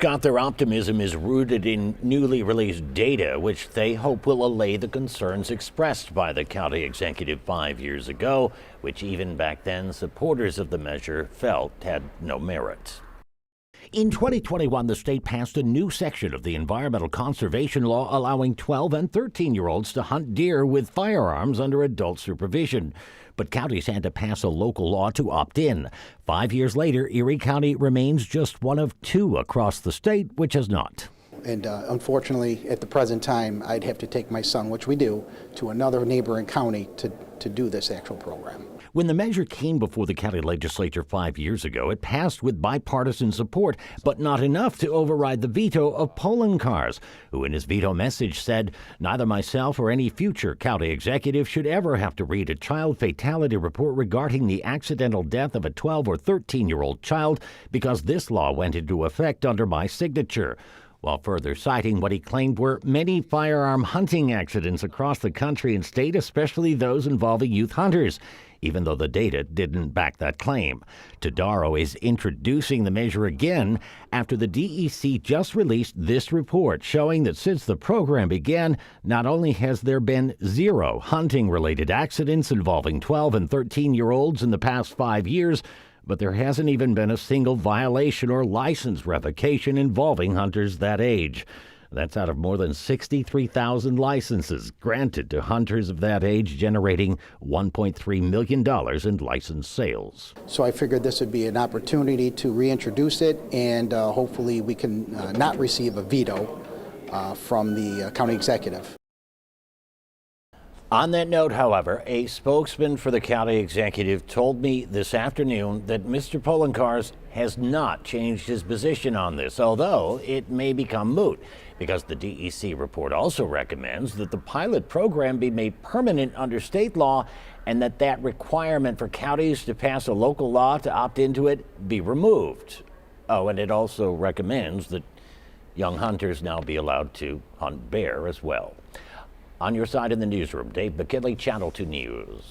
Scott, their optimism is rooted in newly released data, which they hope will allay the concerns expressed by the county executive 5 years ago, which even back then supporters of the measure felt had no merit. In 2021, the state passed a new section of the environmental conservation law allowing 12 and 13-year-olds to hunt deer with firearms under adult supervision. But counties had to pass a local law to opt in. 5 years later, Erie County remains just one of two across the state which has not. And unfortunately, at the present time, I'd have to take my son, which we do, to another neighboring county to do this actual program. When the measure came before the county legislature 5 years ago, it passed with bipartisan support, but not enough to override the veto of Polenkars, who in his veto message said, "Neither myself or any future county executive should ever have to read a child fatality report regarding the accidental death of a 12 or 13-year-old child because this law went into effect under my signature," while further citing what he claimed were many firearm hunting accidents across the country and state, especially those involving youth hunters, even though the data didn't back that claim. Todaro is introducing the measure again after the DEC just released this report showing that since the program began, not only has there been 0 hunting-related accidents involving 12 and 13-year-olds in the past 5 years, but there hasn't even been a single violation or license revocation involving hunters that age. That's out of more than 63,000 licenses granted to hunters of that age, generating $1.3 million in license sales. So I figured this would be an opportunity to reintroduce it, and hopefully we can not receive a veto from the county executive. On that note, however, a spokesman for the county executive told me this afternoon that Mr. Polenkars has not changed his position on this, although it may become moot, because the DEC report also recommends that the pilot program be made permanent under state law and that requirement for counties to pass a local law to opt into it be removed. Oh, and it also recommends that young hunters now be allowed to hunt bear as well. On your side in the newsroom, Dave McKinley, Channel 2 News.